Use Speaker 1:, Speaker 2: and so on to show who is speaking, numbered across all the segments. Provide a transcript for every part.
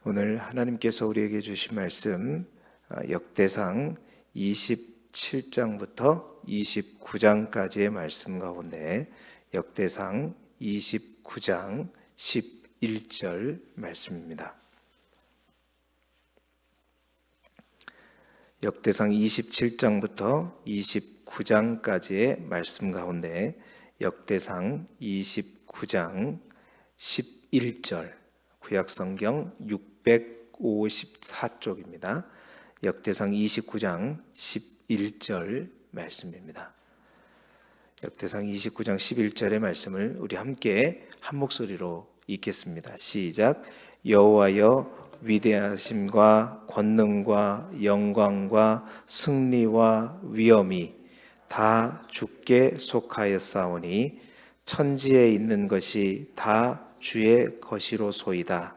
Speaker 1: 오늘 하나님께서 우리에게 주신 말씀 역대상 27장부터 29장까지의 말씀 가운데 역대상 29장 11절 말씀입니다. 역대상 27장부터 29장까지의 말씀 가운데 역대상 29장 11절 구약성경 654쪽입니다. 역대상 29장 11절 말씀입니다. 역대상 29장 11절의 말씀을 우리 함께 한 목소리로 읽겠습니다. 시작. 여호와여 위대하심과 권능과 영광과 승리와 위엄이 다 주께 속하였사오니 천지에 있는 것이 다 주의 것이로소이다.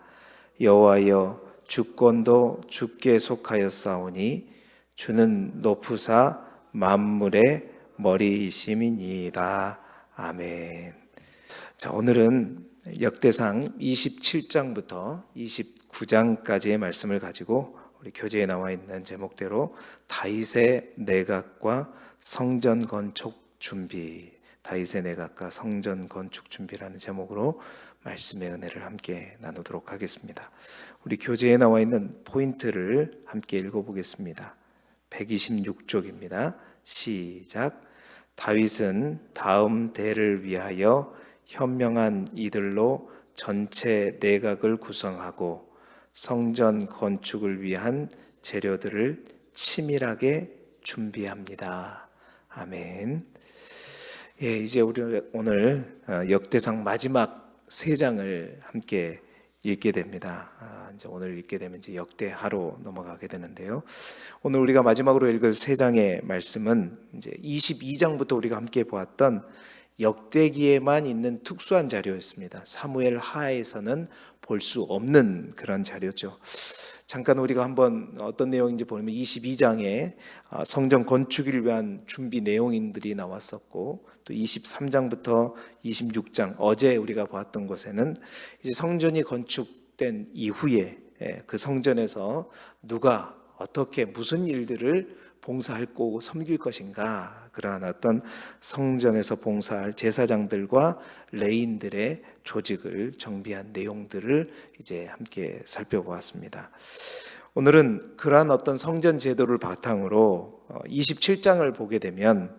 Speaker 1: 여호와여 주권도 주께 속하였사오니 주는 높으사 만물의 머리이심이니이다. 아멘. 자, 오늘은 역대상 27장부터 29장까지의 말씀을 가지고 우리 교재에 나와 있는 제목대로 다윗의 내각과 성전 건축 준비, 다윗의 내각과 성전 건축 준비라는 제목으로 말씀의 은혜를 함께 나누도록 하겠습니다. 우리 교재에 나와 있는 포인트를 함께 읽어보겠습니다. 126쪽입니다. 시작. 다윗은 다음 대를 위하여 현명한 이들로 전체 내각을 구성하고 성전 건축을 위한 재료들을 치밀하게 준비합니다. 아멘. 예, 이제 우리 오늘 역대상 마지막 세 장을 함께 읽게 됩니다. 이제 오늘 읽게 되면 이제 역대하로 넘어가게 되는데요. 오늘 우리가 마지막으로 읽을 세 장의 말씀은 이제 22장부터 우리가 함께 보았던 역대기에만 있는 특수한 자료였습니다. 사무엘 하에서는 볼 수 없는 그런 자료죠. 잠깐 우리가 한번 어떤 내용인지 보면 22장에 성전 건축을 위한 준비 내용들이 나왔었고, 또 23장부터 26장 어제 우리가 보았던 것에는 이제 성전이 건축된 이후에 그 성전에서 누가 어떻게 무슨 일들을 봉사할 거고 섬길 것인가, 그러한 어떤 성전에서 봉사할 제사장들과 레인들의 조직을 정비한 내용들을 이제 함께 살펴보았습니다. 오늘은 그러한 어떤 성전 제도를 바탕으로 27장을 보게 되면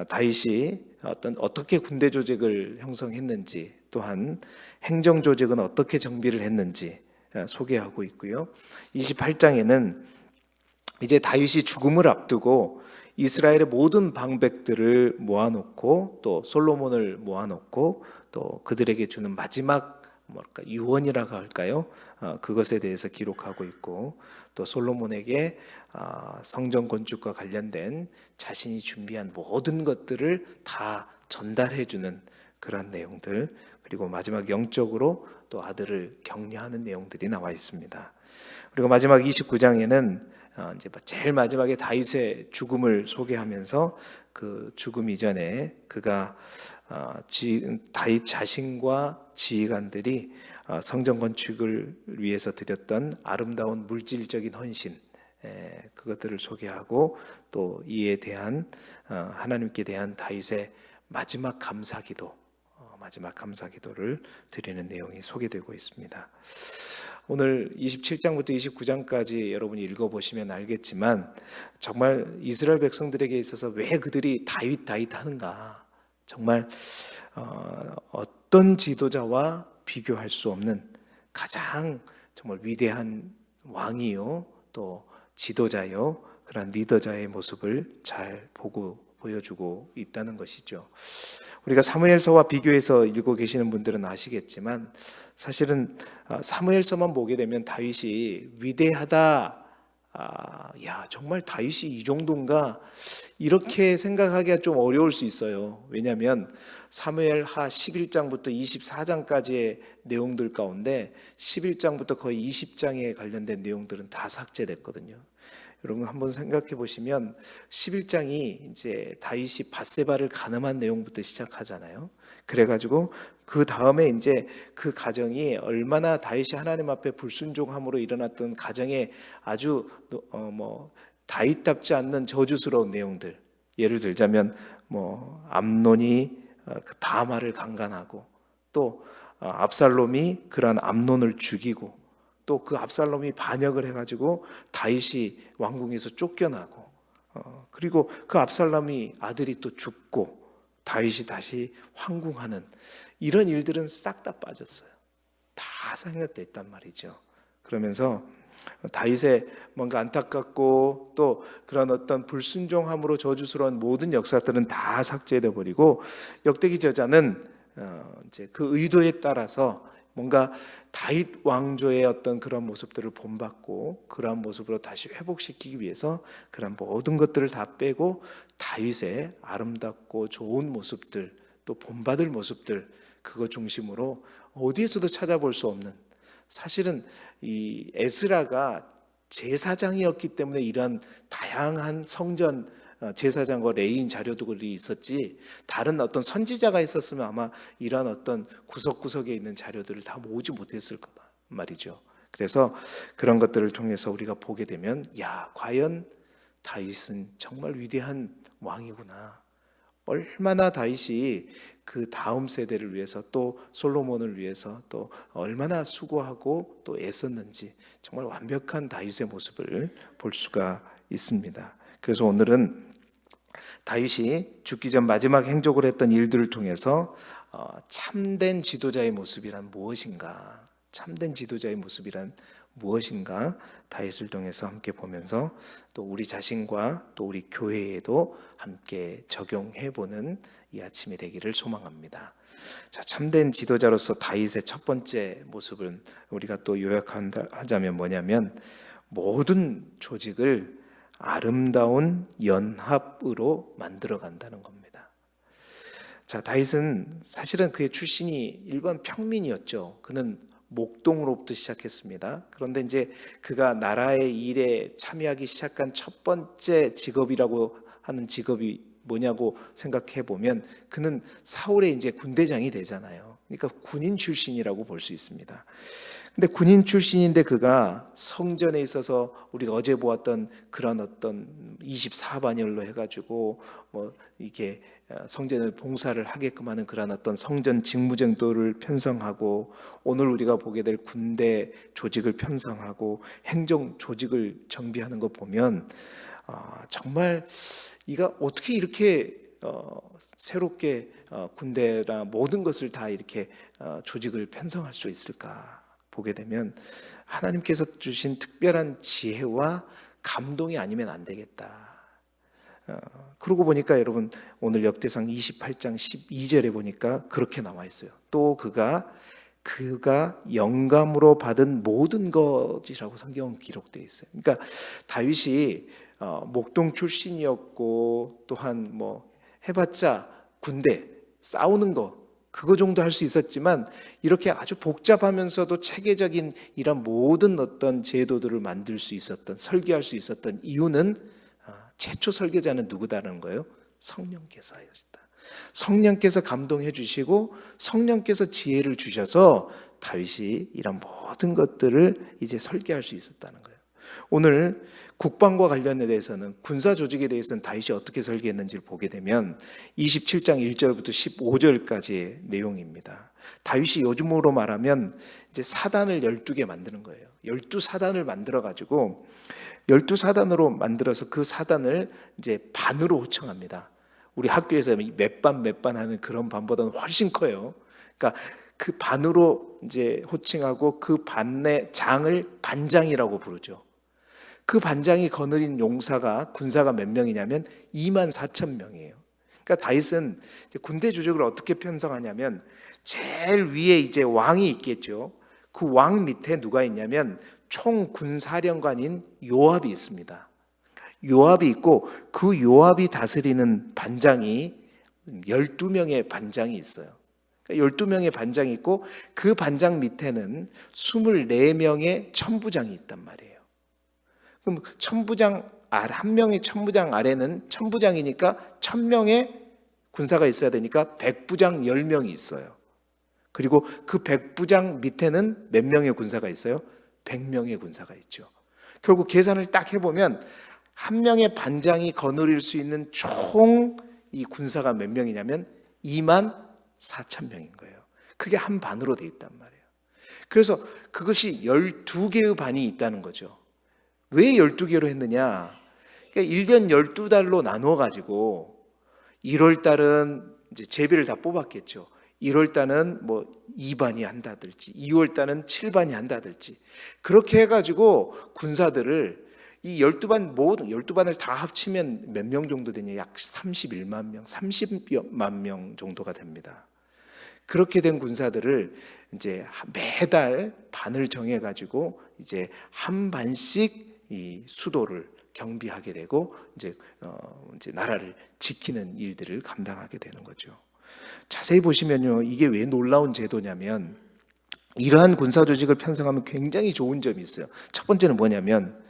Speaker 1: 다윗이 어떻게 군대 조직을 형성했는지, 또한 행정 조직은 어떻게 정비를 했는지 소개하고 있고요. 28장에는 이제 다윗이 죽음을 앞두고 이스라엘의 모든 방백들을 모아놓고 또 솔로몬을 모아놓고 또 그들에게 주는 마지막 유언이라고 할까요? 그것에 대해서 기록하고 있고, 또 솔로몬에게 성전 건축과 관련된 자신이 준비한 모든 것들을 다 전달해주는 그런 내용들, 그리고 마지막 영적으로 또 아들을 격려하는 내용들이 나와 있습니다. 그리고 마지막 29장에는 이제 제일 마지막에 다윗의 죽음을 소개하면서 그 죽음 이전에 그가 다윗 자신과 지휘관들이 성전 건축을 위해서 드렸던 아름다운 물질적인 헌신, 그것들을 소개하고 또 이에 대한 하나님께 대한 다윗의 마지막 감사기도를 드리는 내용이 소개되고 있습니다. 오늘 27장부터 29장까지 여러분이 읽어보시면 알겠지만 정말 이스라엘 백성들에게 있어서 왜 그들이 다윗 하는가, 정말 어떤 지도자와 비교할 수 없는 가장 정말 위대한 왕이요 또 지도자요 그런 리더자의 모습을 잘 보여주고 있다는 것이죠. 우리가 사무엘서와 비교해서 읽고 계시는 분들은 아시겠지만 사실은 사무엘서만 보게 되면 다윗이 위대하다, 야 정말 다윗이 이 정도인가, 이렇게 생각하기가 좀 어려울 수 있어요. 왜냐하면 사무엘하 11장부터 24장까지의 내용들 가운데 11장부터 거의 20장에 관련된 내용들은 다 삭제됐거든요. 여러분 한번 생각해 보시면 11장이 이제 다윗이 밧세바를 간음한 내용부터 시작하잖아요. 그래가지고 그 다음에 이제 그 가정이 얼마나 다윗이 하나님 앞에 불순종함으로 일어났던 가정에 아주 다윗답지 않는 저주스러운 내용들, 예를 들자면 암논이 그 다말을 강간하고, 또 압살롬이 그러한 암논을 죽이고, 또 그 압살롬이 반역을 해가지고 다윗이 왕궁에서 쫓겨나고, 그리고 그 압살롬이 아들이 또 죽고 다윗이 다시 황궁하는 이런 일들은 싹 다 빠졌어요. 다 생략됐단 말이죠. 그러면서 다윗의 뭔가 안타깝고 또 그런 어떤 불순종함으로 저주스러운 모든 역사들은 다 삭제돼 버리고, 역대기 저자는 이제 그 의도에 따라서 뭔가 다윗 왕조의 어떤 그런 모습들을 본받고 그러한 모습으로 다시 회복시키기 위해서 그런 모든 것들을 다 빼고 다윗의 아름답고 좋은 모습들, 또 본받을 모습들, 그거 중심으로 어디에서도 찾아볼 수 없는, 사실은 이 에스라가 제사장이었기 때문에 이런 다양한 성전 제사장과 레위인 자료들이 있었지, 다른 어떤 선지자가 있었으면 아마 이러한 어떤 구석구석에 있는 자료들을 다 모으지 못했을 거다 말이죠. 그래서 그런 것들을 통해서 우리가 보게 되면, 야, 과연 다윗은 정말 위대한 왕이구나. 얼마나 다윗이 그 다음 세대를 위해서, 또 솔로몬을 위해서 또 얼마나 수고하고 또 애썼는지, 정말 완벽한 다윗의 모습을 볼 수가 있습니다. 그래서 오늘은 다윗이 죽기 전 마지막 행적을 했던 일들을 통해서 참된 지도자의 모습이란 무엇인가, 참된 지도자의 모습이란 무엇인가 다윗을 통해서 함께 보면서 또 우리 자신과 또 우리 교회에도 함께 적용해보는 이 아침이 되기를 소망합니다. 자, 참된 지도자로서 다윗의 첫 번째 모습은 우리가 또 요약하자면 뭐냐면, 모든 조직을 아름다운 연합으로 만들어 간다는 겁니다. 자, 다윗은 사실은 그의 출신이 일반 평민이었죠. 그는 목동으로부터 시작했습니다. 그런데 이제 그가 나라의 일에 참여하기 시작한 첫 번째 직업이라고 하는 직업이 뭐냐고 생각해 보면, 그는 사울의 이제 군대장이 되잖아요. 그러니까 군인 출신이라고 볼 수 있습니다. 근데 군인 출신인데 그가 성전에 있어서 우리가 어제 보았던 그런 어떤 24반열로 해가지고 이게 성전을 봉사를 하게끔 하는 그런 어떤 성전 직무제도를 편성하고, 오늘 우리가 보게 될 군대 조직을 편성하고 행정 조직을 정비하는 거 보면 정말 이가 어떻게 이렇게 새롭게 군대나 모든 것을 다 이렇게 조직을 편성할 수 있을까 보게 되면, 하나님께서 주신 특별한 지혜와 감동이 아니면 안 되겠다. 그러고 보니까 여러분, 오늘 역대상 28장 12절에 보니까 그렇게 나와 있어요. 또 그가 영감으로 받은 모든 것이라고 성경은 기록되어 있어요. 그러니까 다윗이 목동 출신이었고, 또한 해봤자 군대 싸우는 거 그거 정도 할 수 있었지만, 이렇게 아주 복잡하면서도 체계적인 이런 모든 어떤 제도들을 만들 수 있었던, 설계할 수 있었던 이유는 최초 설계자는 누구다라는 거예요? 성령께서였다. 성령께서 감동해 주시고 성령께서 지혜를 주셔서 다윗이 이런 모든 것들을 이제 설계할 수 있었다는 거예요. 오늘 국방과 관련에 대해서는, 군사 조직에 대해서는 다윗이 어떻게 설계했는지를 보게 되면 27장 1절부터 15절까지의 내용입니다. 다윗이 요즘으로 말하면 이제 사단을 12개 만드는 거예요. 12사단을 만들어 가지고 12사단으로 만들어서 그 사단을 이제 반으로 호청합니다. 우리 학교에서 몇 반 하는 그런 반보다는 훨씬 커요. 그러니까 그 반으로 이제 호칭하고, 그 반의 장을 반장이라고 부르죠. 그 반장이 거느린 용사가, 군사가 몇 명이냐면 24,000명이에요. 그러니까 다윗은 군대 조직을 어떻게 편성하냐면, 제일 위에 이제 왕이 있겠죠. 그 왕 밑에 누가 있냐면 총군사령관인 요압이 있습니다. 요압이 있고, 그 요압이 다스리는 반장이 12명의 반장이 있어요. 12명의 반장이 있고, 그 반장 밑에는 24명의 천부장이 있단 말이에요. 그럼 한 명의 천부장 아래는 천부장이니까 1000명의 군사가 있어야 되니까 백부장 10명이 있어요. 그리고 그 백부장 밑에는 몇 명의 군사가 있어요? 100명의 군사가 있죠. 결국 계산을 딱 해보면 한 명의 반장이 거느릴 수 있는 총 이 군사가 몇 명이냐면 24,000명인 거예요. 그게 한 반으로 돼 있단 말이에요. 그래서 그것이 12개의 반이 있다는 거죠. 왜 12개로 했느냐? 그러니까 1년 12달로 나누어 가지고 1월 달은 이제 제비를 다 뽑았겠죠. 1월 달은 뭐 2반이 한다든지 2월 달은 7반이 한다든지 그렇게 해 가지고 군사들을 이 12반 모든 12반을 다 합치면 몇 명 정도 되냐? 약 31만 명, 30만 명 정도가 됩니다. 그렇게 된 군사들을 이제 매달 반을 정해 가지고 이제 한 반씩 이 수도를 경비하게 되고 이제 나라를 지키는 일들을 감당하게 되는 거죠. 자세히 보시면요, 이게 왜 놀라운 제도냐면 이러한 군사 조직을 편성하면 굉장히 좋은 점이 있어요. 첫 번째는 뭐냐면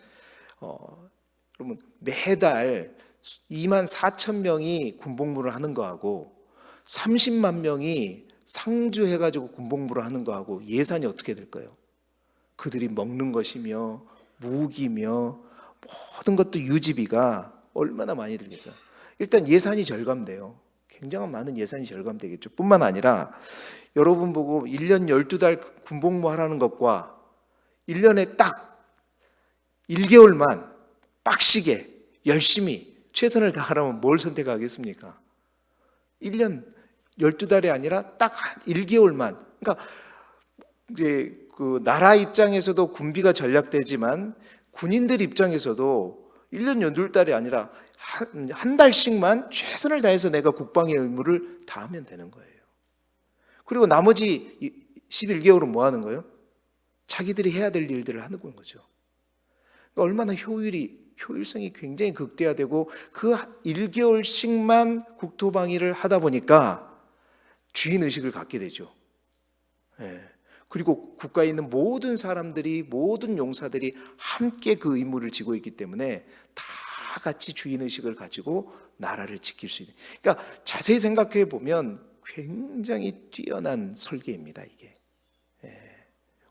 Speaker 1: 그러면 매달 24,000명이 군복무를 하는 거하고 30만 명이 상주해가지고 군복무를 하는 거하고 예산이 어떻게 될까요? 그들이 먹는 것이며 무기며 모든 것도 유지비가 얼마나 많이 들겠어요. 일단 예산이 절감돼요. 굉장한 많은 예산이 절감되겠죠. 뿐만 아니라 여러분 보고 1년 12달 군복무 하라는 것과 1년에 딱 1개월만 빡시게 열심히 최선을 다하라면 뭘 선택하겠습니까? 1년 12달이 아니라 딱 1개월만. 그러니까 이제 그 나라 입장에서도 군비가 전략되지만 군인들 입장에서도 1년 12달이 아니라 한 달씩만 최선을 다해서 내가 국방의 의무를 다하면 되는 거예요. 그리고 나머지 11개월은 뭐 하는 거예요? 자기들이 해야 될 일들을 하는 거죠. 얼마나 효율성이 굉장히 극대화되고 그 1개월씩만 국토방위를 하다 보니까 주인의식을 갖게 되죠. 그리고 국가에 있는 모든 사람들이, 모든 용사들이 함께 그 의무를 지고 있기 때문에 다 같이 주인의식을 가지고 나라를 지킬 수 있는. 그러니까 자세히 생각해 보면 굉장히 뛰어난 설계입니다, 이게.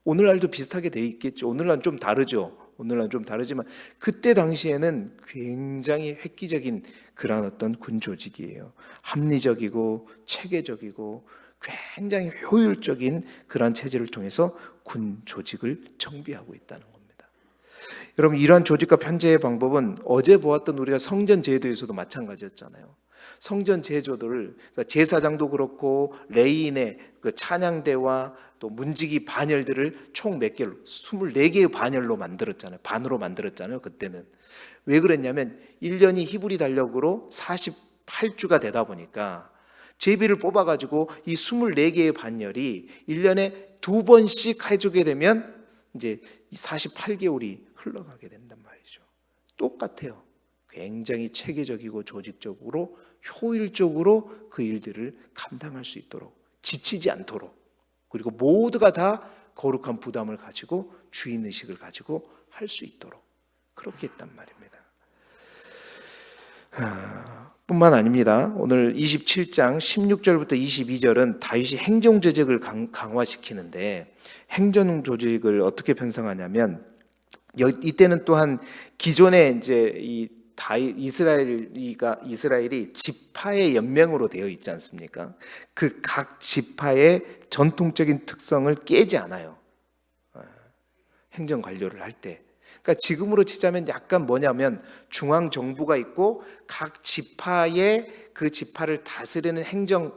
Speaker 1: 오늘날도 비슷하게 돼 있겠죠. 오늘날은 좀 다르죠. 오늘날은 좀 다르지만 그때 당시에는 굉장히 획기적인 그런 어떤 군 조직이에요. 합리적이고 체계적이고 굉장히 효율적인 그런 체제를 통해서 군 조직을 정비하고 있다는 겁니다. 여러분, 이러한 조직과 편제의 방법은 어제 보았던 우리가 성전 제도에서도 마찬가지였잖아요. 성전 제조들을, 그러니까 제사장도 그렇고 레인의 그 찬양대와 또 문지기 반열들을 총 몇 개로 24개의 반열로 만들었잖아요. 반으로 만들었잖아요. 그때는 왜 그랬냐면 1년이 히브리 달력으로 48주가 되다 보니까 제비를 뽑아가지고 이 24개의 반열이 1년에 2번씩 해주게 되면 이제 48개월이 흘러가게 된단 말이죠. 똑같아요. 굉장히 체계적이고 조직적으로 효율적으로 그 일들을 감당할 수 있도록, 지치지 않도록, 그리고 모두가 다 거룩한 부담을 가지고 주인의식을 가지고 할 수 있도록 그렇게 했단 말입니다. 뿐만 아닙니다. 오늘 27장 16절부터 22절은 다윗이 행정조직을 강화시키는데 행정조직을 어떻게 편성하냐면 이때는 또한 기존에 이제 이스라엘이 지파의 연맹으로 되어 있지 않습니까? 그 각 지파의 전통적인 특성을 깨지 않아요. 행정 관료를 할 때. 그러니까 지금으로 치자면 약간 뭐냐면 중앙 정부가 있고 각 지파의 그 지파를 다스리는 행정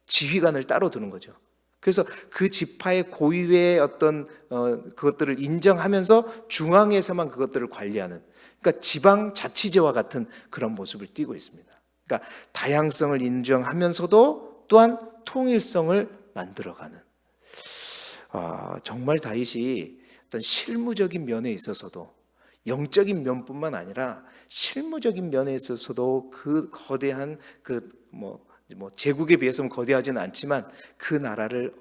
Speaker 1: 지휘관을 따로 두는 거죠. 그래서 그 지파의 고유의 어떤 그것들을 인정하면서 중앙에서만 그것들을 관리하는, 그러니까 지방 자치제와 같은 그런 모습을 띠고 있습니다. 그러니까 다양성을 인정하면서도 또한 통일성을 만들어가는. 정말 다윗이 어떤 실무적인 면에 있어서도, 영적인 면뿐만 아니라 실무적인 면에 있어서도 그 거대한 제국에 비해서는 거대하지는 않지만 그 나라를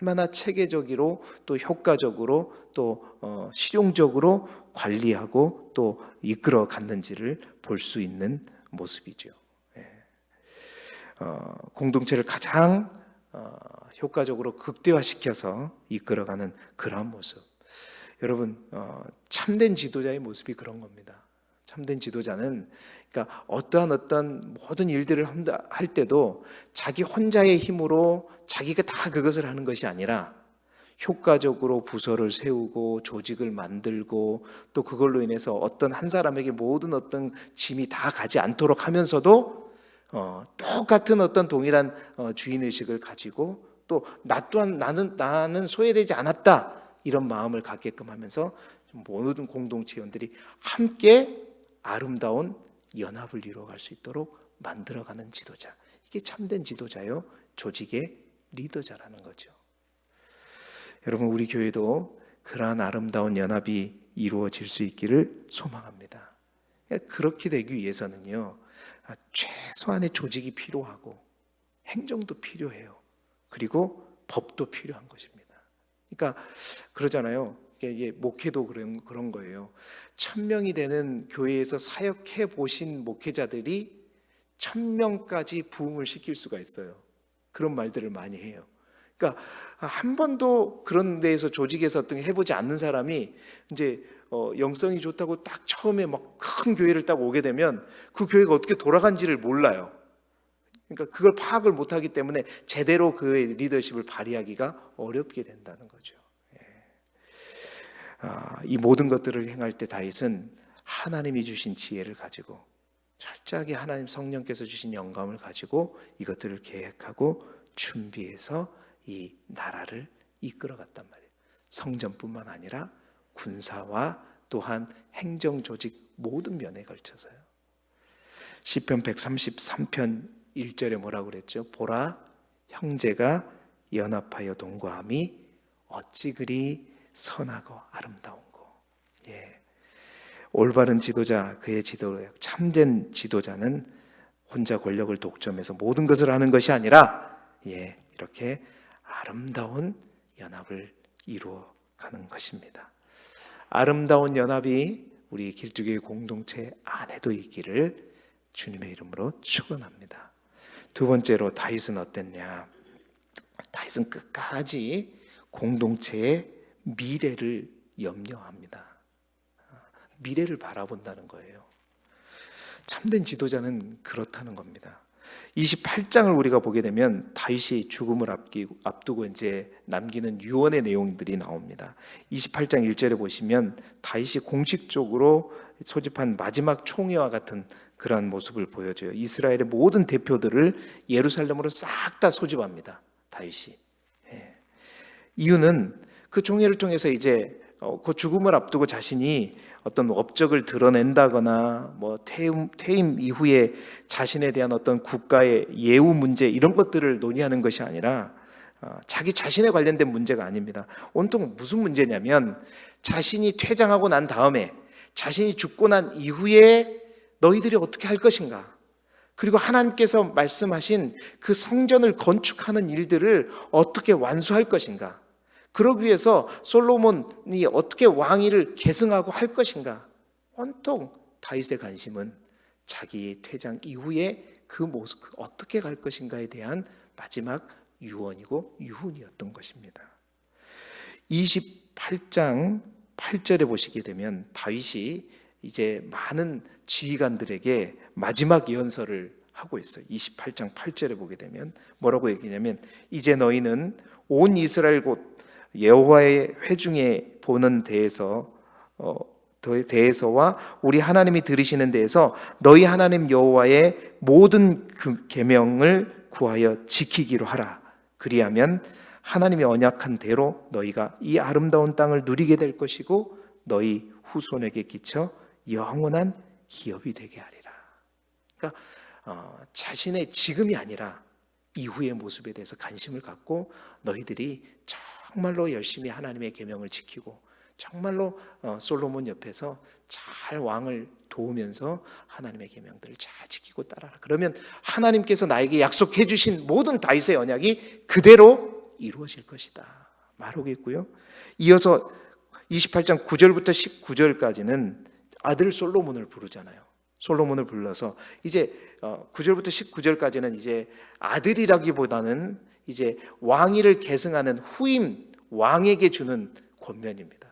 Speaker 1: 얼마나 체계적으로 또 효과적으로 또 실용적으로 관리하고 또 이끌어 갔는지를 볼 수 있는 모습이죠. 공동체를 가장 효과적으로 극대화시켜서 이끌어가는 그러한 모습. 여러분, 참된 지도자의 모습이 그런 겁니다. 참된 지도자는 그러니까 어떤 모든 일들을 할 때도 자기 혼자의 힘으로 자기가 다 그것을 하는 것이 아니라 효과적으로 부서를 세우고 조직을 만들고 또 그걸로 인해서 어떤 한 사람에게 모든 어떤 짐이 다 가지 않도록 하면서도 똑같은 어떤 동일한 주인의식을 가지고 또 나 또한 나는 소외되지 않았다 이런 마음을 갖게끔 하면서 모든 공동체원들이 함께 아름다운 연합을 이루어갈 수 있도록 만들어가는 지도자. 이게 참된 지도자요 조직의 리더자라는 거죠. 여러분, 우리 교회도 그러한 아름다운 연합이 이루어질 수 있기를 소망합니다. 그렇게 되기 위해서는요, 최소한의 조직이 필요하고 행정도 필요해요. 그리고 법도 필요한 것입니다. 그러니까 그러잖아요. 이게 목회도 그런 거예요. 1000명이 되는 교회에서 사역해 보신 목회자들이 1000명까지 부흥을 시킬 수가 있어요. 그런 말들을 많이 해요. 그러니까 한 번도 그런 데에서 조직에서 어떤 해보지 않는 사람이 이제 영성이 좋다고 딱 처음에 막 큰 교회를 딱 오게 되면 그 교회가 어떻게 돌아간지를 몰라요. 그러니까 그걸 파악을 못하기 때문에 제대로 그의 리더십을 발휘하기가 어렵게 된다는 거죠. 이 모든 것들을 행할 때 다윗은 하나님이 주신 지혜를 가지고 철저하게 하나님 성령께서 주신 영감을 가지고 이것들을 계획하고 준비해서 이 나라를 이끌어갔단 말이에요. 성전뿐만 아니라 군사와 또한 행정 조직 모든 면에 걸쳐서요. 시편 133편 1절에 뭐라고 그랬죠? 보라, 형제가 연합하여 동거함이 어찌 그리 선하고 아름다운고. 올바른 지도자, 그의 지도력, 참된 지도자는 혼자 권력을 독점해서 모든 것을 하는 것이 아니라 이렇게 아름다운 연합을 이루어가는 것입니다. 아름다운 연합이 우리 길쭉의 공동체 안에도 있기를 주님의 이름으로 축원합니다. 두 번째로 다윗은 어땠냐? 다윗은 끝까지 공동체의 미래를 염려합니다. 미래를 바라본다는 거예요. 참된 지도자는 그렇다는 겁니다. 28장을 우리가 보게 되면 다윗이 죽음을 앞두고 이제 남기는 유언의 내용들이 나옵니다. 28장 1절에 보시면 다윗이 공식적으로 소집한 마지막 총회와 같은 그러한 모습을 보여줘요. 이스라엘의 모든 대표들을 예루살렘으로 싹 다 소집합니다. 다윗이. 이유는 그 총회를 통해서 이제 그 죽음을 앞두고 자신이 어떤 업적을 드러낸다거나 뭐 퇴임 이후에 자신에 대한 어떤 국가의 예우 문제 이런 것들을 논의하는 것이 아니라 자기 자신에 관련된 문제가 아닙니다. 온통 무슨 문제냐면 자신이 퇴장하고 난 다음에 자신이 죽고 난 이후에 너희들이 어떻게 할 것인가, 그리고 하나님께서 말씀하신 그 성전을 건축하는 일들을 어떻게 완수할 것인가, 그러기 위해서 솔로몬이 어떻게 왕위를 계승하고 할 것인가. 온통 다윗의 관심은 자기의 퇴장 이후에 그 모습 어떻게 갈 것인가에 대한 마지막 유언이고 유훈이었던 것입니다. 28장 8절에 보시게 되면 다윗이 이제 많은 지휘관들에게 마지막 예언서를 하고 있어요. 28장 8절에 보게 되면 뭐라고 얘기냐면 이제 너희는 온 이스라엘 곳 여호와의 회중에 보는 데에서와 우리 하나님이 들으시는 데에서 너희 하나님 여호와의 모든 그 계명을 구하여 지키기로 하라. 그리하면 하나님이 언약한 대로 너희가 이 아름다운 땅을 누리게 될 것이고 너희 후손에게 끼쳐 영원한 기업이 되게 하리라. 그러니까 자신의 지금이 아니라 이후의 모습에 대해서 관심을 갖고 너희들이 정말로 열심히 하나님의 계명을 지키고 정말로 솔로몬 옆에서 잘 왕을 도우면서 하나님의 계명들을 잘 지키고 따라라. 그러면 하나님께서 나에게 약속해 주신 모든 다윗의 언약이 그대로 이루어질 것이다 말하고 있고요. 이어서 28장 9절부터 19절까지는 아들 솔로몬을 부르잖아요. 솔로몬을 불러서 이제 9절부터 19절까지는 이제 아들이라기보다는 이제 왕위를 계승하는 후임 왕에게 주는 권면입니다.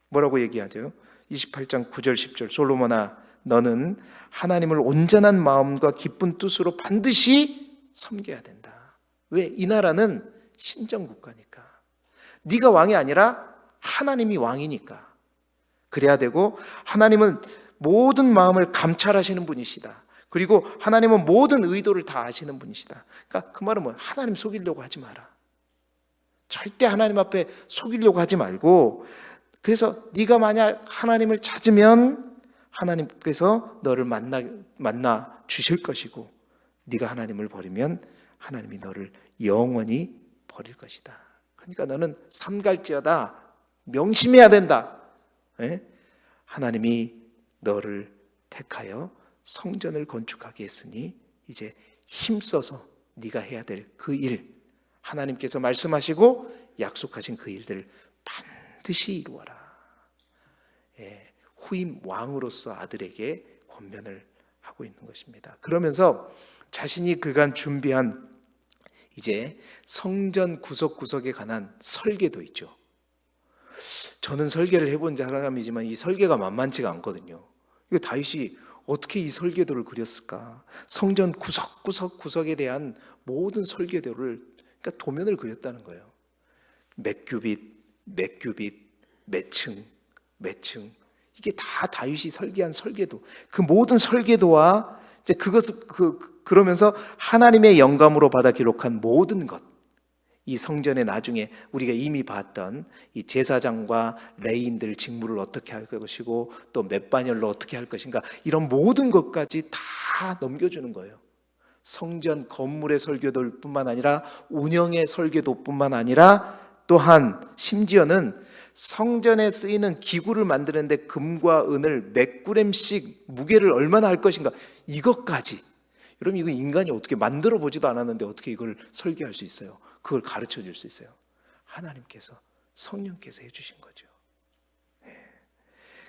Speaker 1: 뭐라고 얘기하죠? 28장 9절 10절 솔로몬아 너는 하나님을 온전한 마음과 기쁜 뜻으로 반드시 섬겨야 된다. 왜? 이 나라는 신정국가니까. 네가 왕이 아니라 하나님이 왕이니까. 그래야 되고 하나님은 모든 마음을 감찰하시는 분이시다. 그리고 하나님은 모든 의도를 다 아시는 분이시다. 그러니까 그 말은 뭐야? 하나님 속이려고 하지 마라. 절대 하나님 앞에 속이려고 하지 말고, 그래서 네가 만약 하나님을 찾으면 하나님께서 너를 만나 주실 것이고, 네가 하나님을 버리면 하나님이 너를 영원히 버릴 것이다. 그러니까 너는 삼갈지어다 명심해야 된다. 하나님이 너를 택하여 성전을 건축하게 했으니 이제 힘써서 네가 해야 될 그 일, 하나님께서 말씀하시고 약속하신 그 일들을 반드시 이루어라. 후임 왕으로서 아들에게 권면을 하고 있는 것입니다. 그러면서 자신이 그간 준비한 이제 성전 구석구석에 관한 설계도 있죠. 저는 설계를 해본 사람이지만 이 설계가 만만치가 않거든요. 이거 다윗이 어떻게 이 설계도를 그렸을까? 성전 구석구석에 대한 모든 설계도를, 그러니까 도면을 그렸다는 거예요. 몇 규빗, 몇 규빗, 몇 층, 몇 층. 이게 다 다윗이 설계한 설계도. 그 모든 설계도와 이제 그러면서 하나님의 영감으로 받아 기록한 모든 것. 이 성전에 나중에 우리가 이미 봤던 이 제사장과 레위인들 직무를 어떻게 할 것이고 또 몇 반열로 어떻게 할 것인가, 이런 모든 것까지 다 넘겨주는 거예요. 성전 건물의 설계도일 뿐만 아니라 운영의 설계도뿐만 아니라 또한 심지어는 성전에 쓰이는 기구를 만드는데 금과 은을 몇 그램씩 무게를 얼마나 할 것인가, 이것까지. 여러분, 이거 인간이 어떻게 만들어 보지도 않았는데 어떻게 이걸 설계할 수 있어요? 그걸 가르쳐 줄 수 있어요. 하나님께서, 성령께서 해주신 거죠.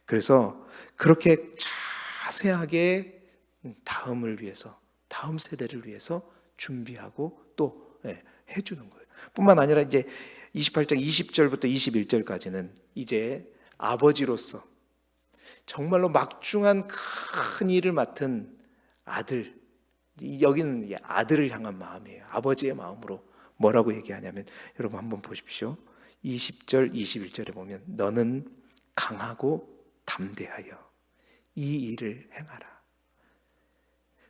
Speaker 1: 그래서 그렇게 자세하게 다음을 위해서, 다음 세대를 위해서 준비하고 또 해주는 거예요. 뿐만 아니라 이제 28장 20절부터 21절까지는 이제 아버지로서 정말로 막중한 큰 일을 맡은 아들, 여기는 아들을 향한 마음이에요. 아버지의 마음으로 뭐라고 얘기하냐면, 여러분 한번 보십시오. 20절 21절에 보면 너는 강하고 담대하여 이 일을 행하라.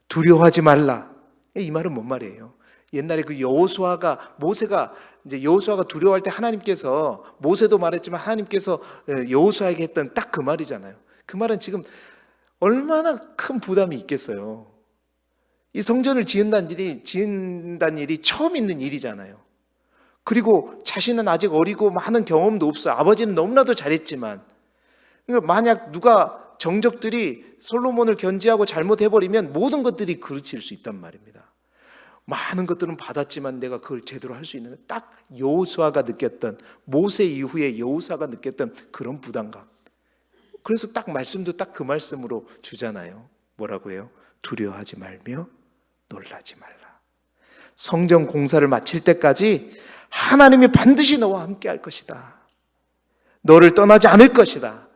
Speaker 1: 두려워하지 말라. 이 말은 뭔 말이에요? 옛날에 그 모세가 이제 여호수아가 두려워할 때 하나님께서, 모세도 말했지만 하나님께서 여호수아에게 했던 딱 그 말이잖아요. 그 말은 지금 얼마나 큰 부담이 있겠어요. 이 성전을 지은다는 일이 처음 있는 일이잖아요. 그리고 자신은 아직 어리고 많은 경험도 없어요. 아버지는 너무나도 잘했지만, 그러니까 만약 누가 정적들이 솔로몬을 견제하고 잘못해버리면 모든 것들이 그르칠 수 있단 말입니다. 많은 것들은 받았지만 내가 그걸 제대로 할 수 있는, 딱 여호수아가 느꼈던, 모세 이후에 여호수아가 느꼈던 그런 부담감. 그래서 딱 말씀도 딱 그 말씀으로 주잖아요. 뭐라고 해요? 두려워하지 말며 놀라지 말라. 성전 공사를 마칠 때까지 하나님이 반드시 너와 함께 할 것이다. 너를 떠나지 않을 것이다.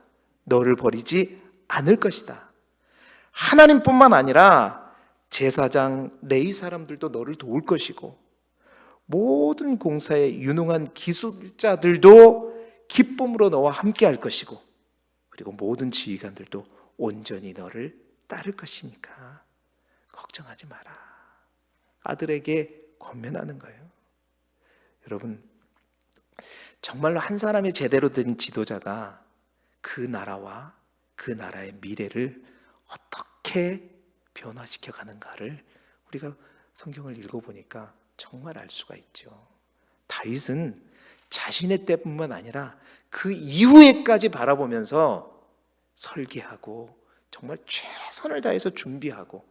Speaker 1: 너를 버리지 않을 것이다. 하나님뿐만 아니라 제사장, 레위 사람들도 너를 도울 것이고, 모든 공사에 유능한 기술자들도 기쁨으로 너와 함께 할 것이고, 그리고 모든 지휘관들도 온전히 너를 따를 것이니까 걱정하지 마라. 아들에게 권면하는 거예요. 여러분, 정말로 한 사람의 제대로 된 지도자가 그 나라와 그 나라의 미래를 어떻게 변화시켜 가는가를 우리가 성경을 읽어보니까 정말 알 수가 있죠. 다윗은 자신의 때뿐만 아니라 그 이후에까지 바라보면서 설계하고 정말 최선을 다해서 준비하고.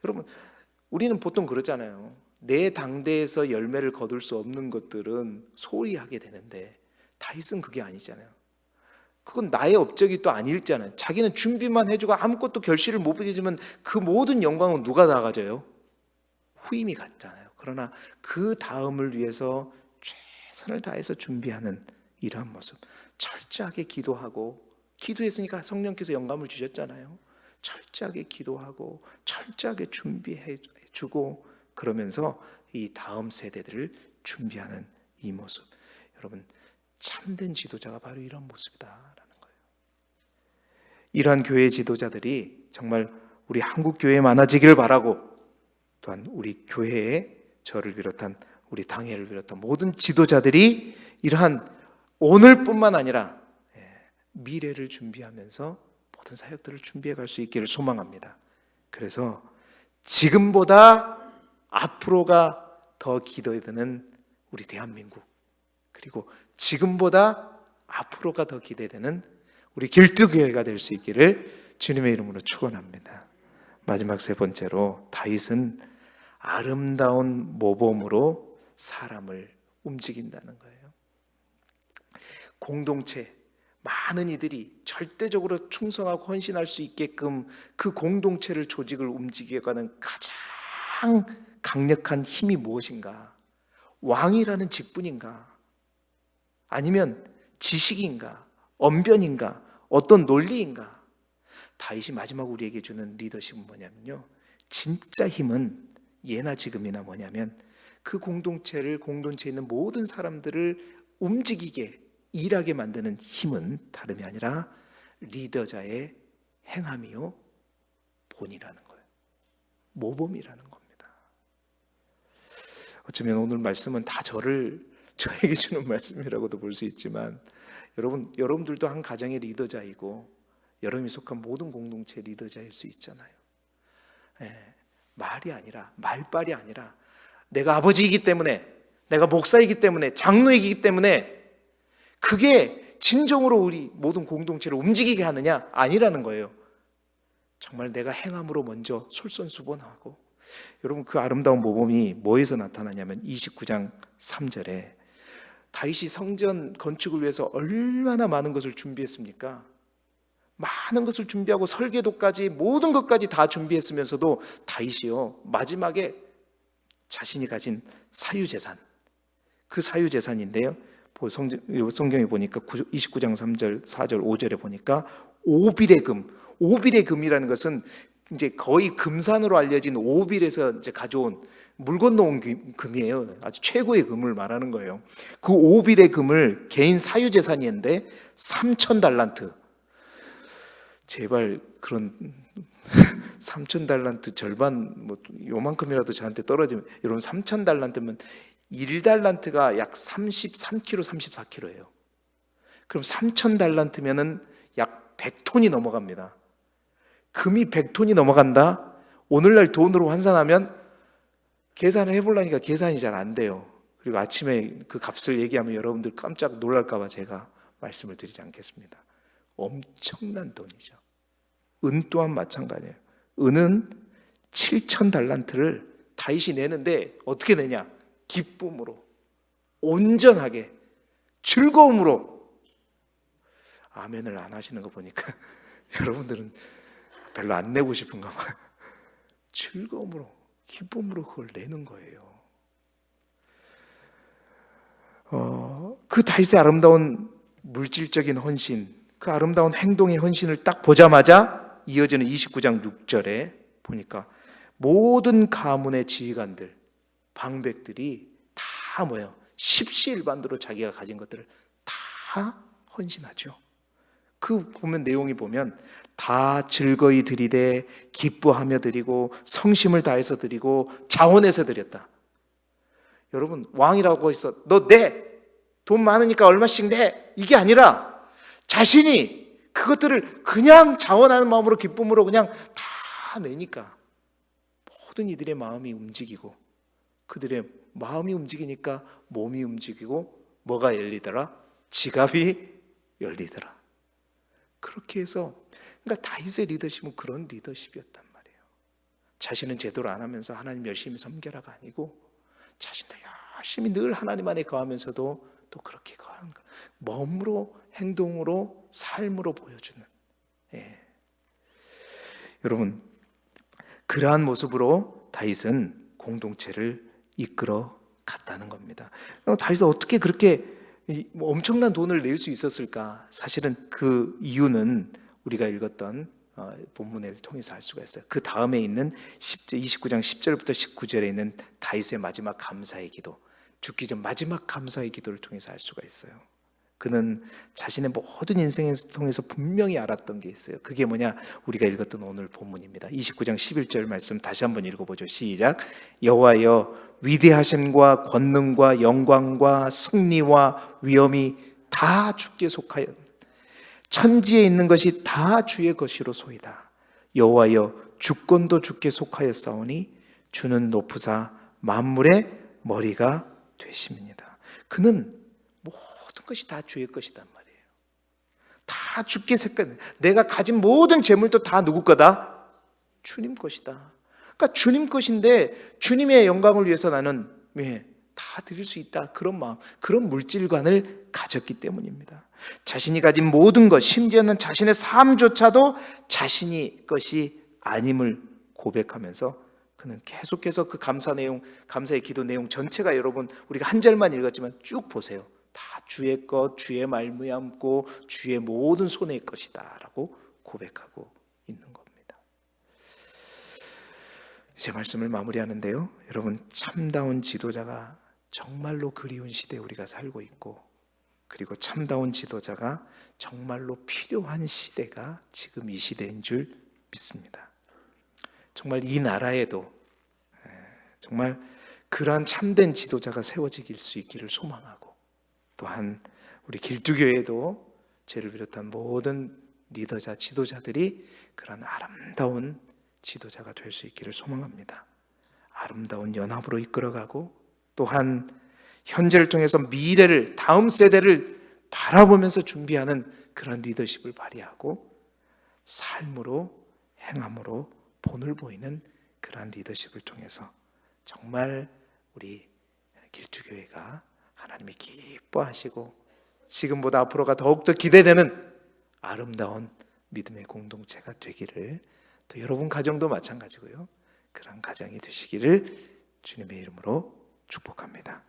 Speaker 1: 여러분, 우리는 보통 그러잖아요. 내 당대에서 열매를 거둘 수 없는 것들은 소홀히 하게 되는데 다윗은 그게 아니잖아요. 그건 나의 업적이 또 아니잖아요. 자기는 준비만 해주고 아무것도 결실을 못 맺으면 그 모든 영광은 누가 다 가져요? 후임이 갔잖아요. 그러나 그 다음을 위해서 최선을 다해서 준비하는 이러한 모습, 철저하게 기도하고, 기도했으니까 성령께서 영감을 주셨잖아요. 철저하게 기도하고 철저하게 준비해 주고, 그러면서 이 다음 세대들을 준비하는 이 모습, 여러분 참된 지도자가 바로 이런 모습이다라는 거예요. 이러한 교회 지도자들이 정말 우리 한국 교회에 많아지기를 바라고, 또한 우리 교회에 저를 비롯한 우리 당회를 비롯한 모든 지도자들이 이러한 오늘뿐만 아니라 미래를 준비하면서 모든 사역들을 준비해 갈 수 있기를 소망합니다. 그래서 지금보다 앞으로가 더 기대되는 우리 대한민국, 그리고 지금보다 앞으로가 더 기대되는 우리 길드교회가 될 수 있기를 주님의 이름으로 축원합니다. 마지막 세 번째로, 다윗은 아름다운 모범으로 사람을 움직인다는 거예요. 공동체, 많은 이들이 절대적으로 충성하고 헌신할 수 있게끔 그 공동체를, 조직을 움직여가는 가장 강력한 힘이 무엇인가? 왕이라는 직분인가? 아니면 지식인가? 언변인가? 어떤 논리인가? 다윗이 마지막 우리에게 주는 리더십은 뭐냐면요, 진짜 힘은 예나 지금이나 뭐냐면 그 공동체를, 공동체에 있는 모든 사람들을 움직이게, 일하게 만드는 힘은 다름이 아니라 리더자의 행함이요 본이라는 거예요. 모범이라는 겁니다. 어쩌면 오늘 말씀은 다 저에게 주는 말씀이라고도 볼 수 있지만, 여러분들도 한 가정의 리더자이고 여러분이 속한 모든 공동체 리더자일 수 있잖아요. 말이 아니라, 말빨이 아니라, 내가 아버지이기 때문에, 내가 목사이기 때문에, 장로이기 때문에 그게 진정으로 우리 모든 공동체를 움직이게 하느냐? 아니라는 거예요. 정말 내가 행함으로 먼저 솔선수범하고. 여러분, 그 아름다운 모범이 뭐에서 나타나냐면 29장 3절에 다윗이 성전 건축을 위해서 얼마나 많은 것을 준비했습니까? 많은 것을 준비하고 설계도까지, 모든 것까지 다 준비했으면서도 다윗이요, 마지막에 자신이 가진 사유재산, 그 사유재산인데요, 성경에 보니까 29장 3절, 4절, 5절에 보니까 오빌의 금, 오빌의 금이라는 것은 이제 거의 금산으로 알려진 오빌에서 이제 가져온, 물 건너온 금이에요. 아주 최고의 금을 말하는 거예요. 그 오빌의 금을 개인 사유재산이었는데 3,000달란트. 제발 그런 3,000달란트 절반, 뭐 요만큼이라도 저한테 떨어지면, 여러분 3,000달란트면 1달란트가 약 33kg, 34kg예요. 그럼 3,000달란트면은 약 100톤이 넘어갑니다. 금이 100톤이 넘어간다? 오늘날 돈으로 환산하면, 계산을 해보려니까 계산이 잘 안 돼요. 그리고 아침에 그 값을 얘기하면 여러분들 깜짝 놀랄까봐 제가 말씀을 드리지 않겠습니다. 엄청난 돈이죠. 은 또한 마찬가지예요. 은은 7,000달란트를 다윗이 내는데 어떻게 내냐? 기쁨으로, 온전하게, 즐거움으로. 아멘을 안 하시는 거 보니까 여러분들은 별로 안 내고 싶은가 봐요. 즐거움으로, 기쁨으로 그걸 내는 거예요. 그 다윗의 아름다운 물질적인 헌신, 그 아름다운 행동의 헌신을 딱 보자마자 이어지는 29장 6절에 보니까 모든 가문의 지휘관들, 방백들이 다 뭐예요? 십시일반도로 자기가 가진 것들을 다 헌신하죠. 그 보면, 내용이 보면 다 즐거이 드리되 기뻐하며 드리고 성심을 다해서 드리고 자원해서 드렸다. 여러분, 왕이라고 해서 너 내! 돈 많으니까 얼마씩 내! 이게 아니라 자신이 그것들을 그냥 자원하는 마음으로, 기쁨으로 그냥 다 내니까 모든 이들의 마음이 움직이고, 그들의 마음이 움직이니까 몸이 움직이고, 뭐가 열리더라? 지갑이 열리더라. 그렇게 해서, 그러니까 다윗의 리더십은 그런 리더십이었단 말이에요. 자신은 제대로 안 하면서 하나님 열심히 섬겨라가 아니고 자신도 열심히 늘 하나님 안에 거하면서도 또 그렇게 거하는 것, 몸으로, 행동으로, 삶으로 보여주는, 예. 여러분, 그러한 모습으로 다윗은 공동체를 이끌어 갔다는 겁니다. 다윗은 어떻게 그렇게 엄청난 돈을 낼 수 있었을까? 사실은 그 이유는 우리가 읽었던 본문을 통해서 알 수가 있어요. 그 다음에 있는 29장 10절부터 19절에 있는 다윗의 마지막 감사의 기도, 죽기 전 마지막 감사의 기도를 통해서 알 수가 있어요. 그는 자신의 모든 인생을 통해서 분명히 알았던 게 있어요. 그게 뭐냐? 우리가 읽었던 오늘 본문입니다. 29장 11절 말씀 다시 한번 읽어보죠. 시작. 여호와여, 위대하심과 권능과 영광과 승리와 위엄이 다 주께 속하여 천지에 있는 것이 다 주의 것이로소이다. 여호와여, 주권도 주께 속하였사오니 주는 높으사 만물의 머리가 되심이니이다. 그는 모든 것이 다 주의 것이단 말이에요. 다 주께 색깔. 내가 가진 모든 재물도 다 누구 거다? 주님 것이다. 그러니까 주님 것인데 주님의 영광을 위해서 나는 다 드릴 수 있다. 그런 마음, 그런 물질관을 가졌기 때문입니다. 자신이 가진 모든 것, 심지어는 자신의 삶조차도 자신이 것이 아님을 고백하면서 그는 계속해서 그 감사 내용, 감사의 기도 내용 전체가 여러분 우리가 한 절만 읽었지만 쭉 보세요. 다 주의 것, 주의 말미암고 주의 모든 손의 것이다 라고 고백하고 있는 겁니다. 이제 말씀을 마무리하는데요, 여러분, 참다운 지도자가 정말로 그리운 시대에 우리가 살고 있고, 그리고 참다운 지도자가 정말로 필요한 시대가 지금 이 시대인 줄 믿습니다. 정말 이 나라에도 정말 그러한 참된 지도자가 세워질 수 있기를 소망하고, 또한 우리 길두교회도 저를 비롯한 모든 리더자, 지도자들이 그런 아름다운 지도자가 될 수 있기를 소망합니다. 아름다운 연합으로 이끌어가고, 또한 현재를 통해서 미래를, 다음 세대를 바라보면서 준비하는 그런 리더십을 발휘하고, 삶으로, 행함으로 본을 보이는 그러한 리더십을 통해서 정말 우리 길두교회가 하나님이 기뻐하시고 지금보다 앞으로가 더욱더 기대되는 아름다운 믿음의 공동체가 되기를, 또 여러분 가정도 마찬가지고요, 그런 가정이 되시기를 주님의 이름으로 축복합니다.